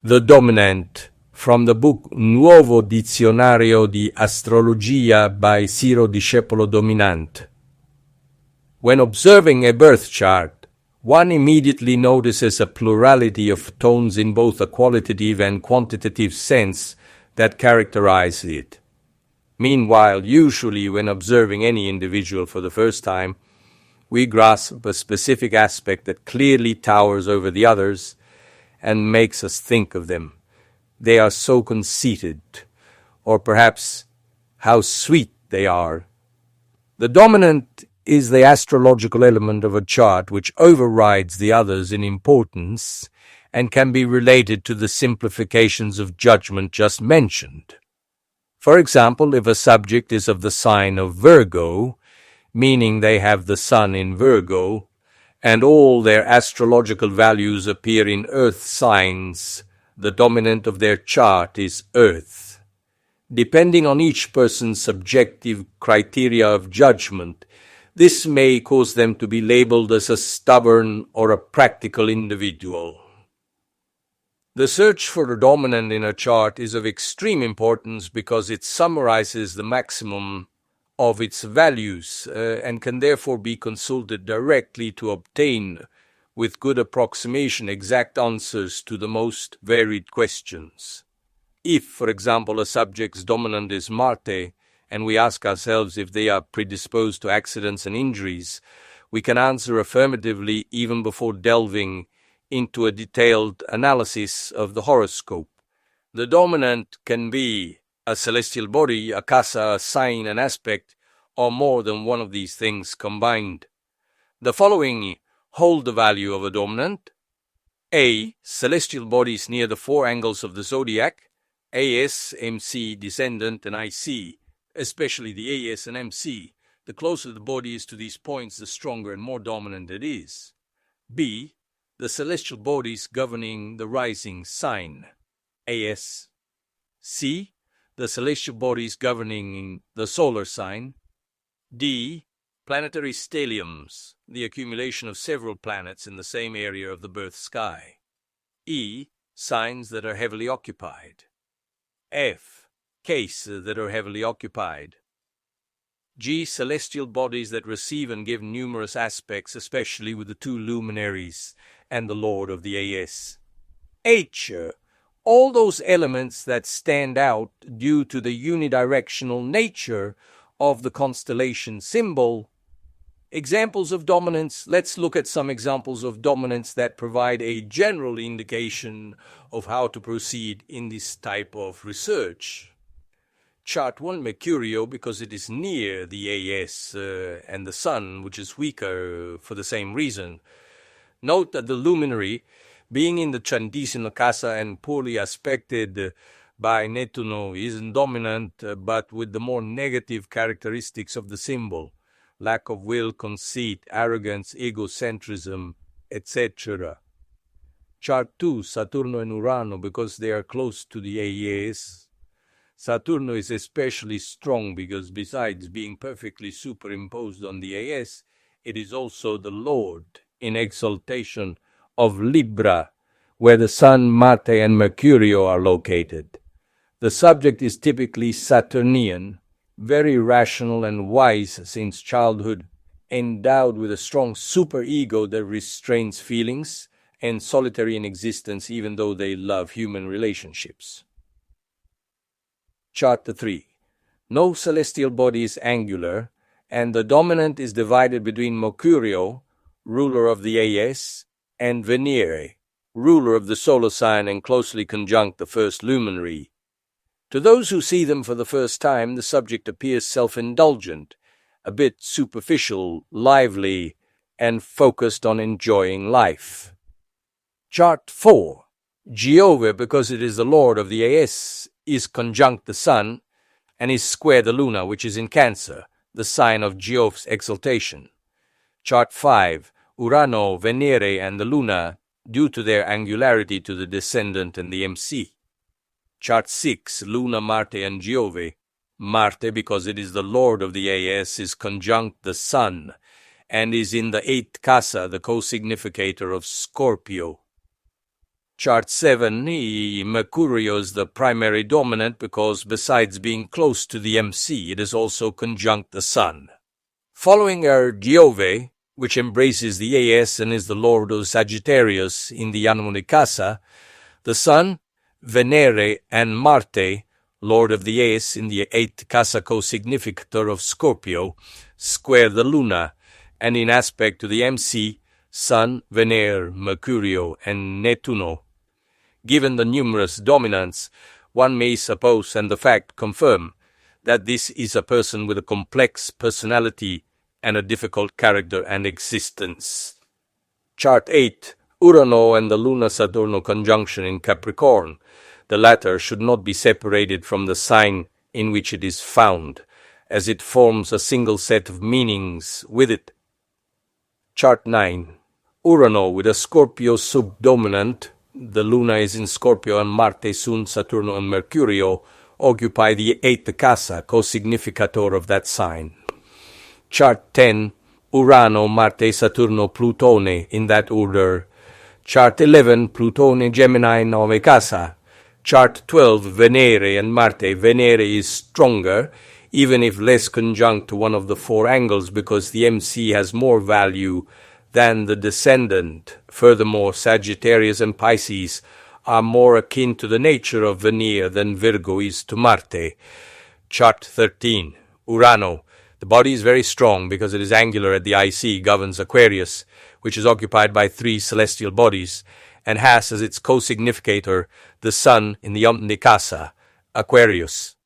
The dominant, from the book Nuovo Dizionario di Astrologia by Ciro Discepolo Dominante. When observing a birth chart, one immediately notices a plurality of tones in both a qualitative and quantitative sense that characterize it. Meanwhile, usually when observing any individual for the first time, we grasp a specific aspect that clearly towers over the others and makes us think of them. They are so conceited, or perhaps how sweet they are. The dominant is the astrological element of a chart which overrides the others in importance and can be related to the simplifications of judgment just mentioned. For example, if a subject is of the sign of Virgo, meaning they have the sun in Virgo, and all their astrological values appear in earth signs, the dominant of their chart is earth. Depending on each person's subjective criteria of judgment, this may cause them to be labeled as a stubborn or a practical individual. The search for a dominant in a chart is of extreme importance because it summarizes the maximum of its values and can therefore be consulted directly to obtain, with good approximation, exact answers to the most varied questions. If, for example, a subject's dominant is Marte, and we ask ourselves if they are predisposed to accidents and injuries, we can answer affirmatively even before delving into a detailed analysis of the horoscope. The dominant can be a celestial body, a casa, a sign, an aspect, or more than one of these things combined. The following hold the value of a dominant. A. Celestial bodies near the four angles of the zodiac, AS, MC, descendant, and IC, especially the AS and MC. The closer the body is to these points, the stronger and more dominant it is. B. The celestial bodies governing the rising sign, AS. C. The celestial bodies governing the solar sign. D. Planetary stelliums, the accumulation of several planets in the same area of the birth sky. E. Signs that are heavily occupied. F. Case that are heavily occupied. G. Celestial bodies that receive and give numerous aspects, especially with the two luminaries and the Lord of the AS. H. All those elements that stand out due to the unidirectional nature of the constellation symbol. Examples of dominance. Let's look at some examples of dominance that provide a general indication of how to proceed in this type of research. Chart 1, Mercurio, because it is near the AS and the Sun, which is weaker for the same reason. Note that the luminary, being in the Chandesino Casa and poorly aspected by Nettuno, is dominant, but with the more negative characteristics of the symbol: lack of will, conceit, arrogance, egocentrism, etc. Chart 2, Saturno and Urano, because they are close to the AS. Saturno is especially strong because besides being perfectly superimposed on the AS, it is also the Lord in exaltation of Libra, where the Sun, Marte, and Mercurio are located. The subject is typically Saturnian, very rational and wise since childhood, endowed with a strong superego that restrains feelings, and solitary in existence even though they love human relationships. Chart 3. No celestial body is angular, and the dominant is divided between Mercurio, ruler of the AS, and Venere, ruler of the solar sign and closely conjunct the first luminary. To those who see them for the first time, the subject appears self-indulgent, a bit superficial, lively, and focused on enjoying life. Chart 4. Giove, because it is the lord of the AS, is conjunct the Sun, and is square the Luna, which is in Cancer, the sign of Jove's exaltation. Chart 5. Urano, Venere, and the Luna, due to their angularity to the descendant and the MC. Chart 6. Luna, Marte, and Giove. Marte, because it is the lord of the AS, is conjunct the Sun, and is in the 8th casa, the co-significator of Scorpio. Chart 7, Mercurio is the primary dominant because besides being close to the MC, it is also conjunct the Sun. Following are Giove, which embraces the AS and is the Lord of Sagittarius in the Anumuni Casa, the Sun, Venere, and Marte, Lord of the AS in the 8th Casa co-significator of Scorpio, square the Luna, and in aspect to the MC, Sun, Venere, Mercurio, and Nettuno. Given the numerous dominants, one may suppose, and the fact confirm, that this is a person with a complex personality and a difficult character and existence. Chart 8. Urano and the Luna-Saturno conjunction in Capricorn. The latter should not be separated from the sign in which it is found, as it forms a single set of meanings with it. Chart 9. Urano with a Scorpio subdominant, the Luna is in Scorpio and Marte, Sun, Saturno, and Mercurio occupy the 8th Casa, co-significator of that sign. Chart 10, Urano, Marte, Saturno, Plutone, in that order. Chart 11, Plutone, Gemini, 9 Casa. Chart 12, Venere and Marte. Venere is stronger, even if less conjunct to one of the 4 angles, because the MC has more value than the descendant. Furthermore, Sagittarius and Pisces are more akin to the nature of Venere than Virgo is to Marte. Chart 13. Urano. The body is very strong because it is angular at the IC, governs Aquarius, which is occupied by 3 celestial bodies, and has as its co-significator the Sun in the Omni Casa, Aquarius.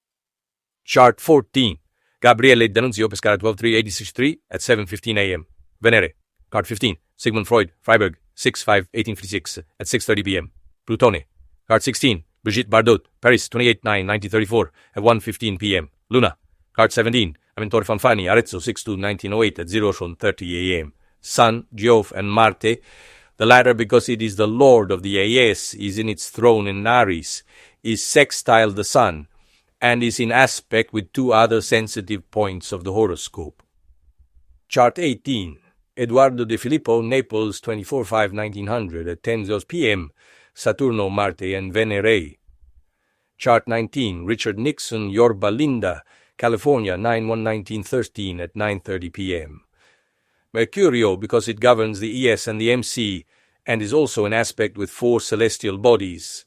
Chart 14. Gabriele D'Annunzio, Pescara 12-3-86-3 at 7:15 a.m. Venere. Card 15. Sigmund Freud, Freiburg, 6-5-1856 at 6:30 p.m. Plutone. Card 16. Brigitte Bardot, Paris, 28-9-1934 at 1:15 p.m. Luna. Card 17. Amintore Fanfani, Arezzo, 6-2-1908 at 0:30 a.m. Sun, Jove, and Marte. The latter, because it is the Lord of the AS, is in its throne in Aries, is sextile the Sun, and is in aspect with 2 other sensitive points of the horoscope. Chart 18. Eduardo De Filippo, Naples, 24-5-1900 at 10 p.m. Saturno, Marte, and Venere. Chart 19. Richard Nixon, Yorba Linda, California, 9/1/1913 at 9:30 p.m. Mercurio, because it governs the ES and the MC, and is also in aspect with 4 celestial bodies.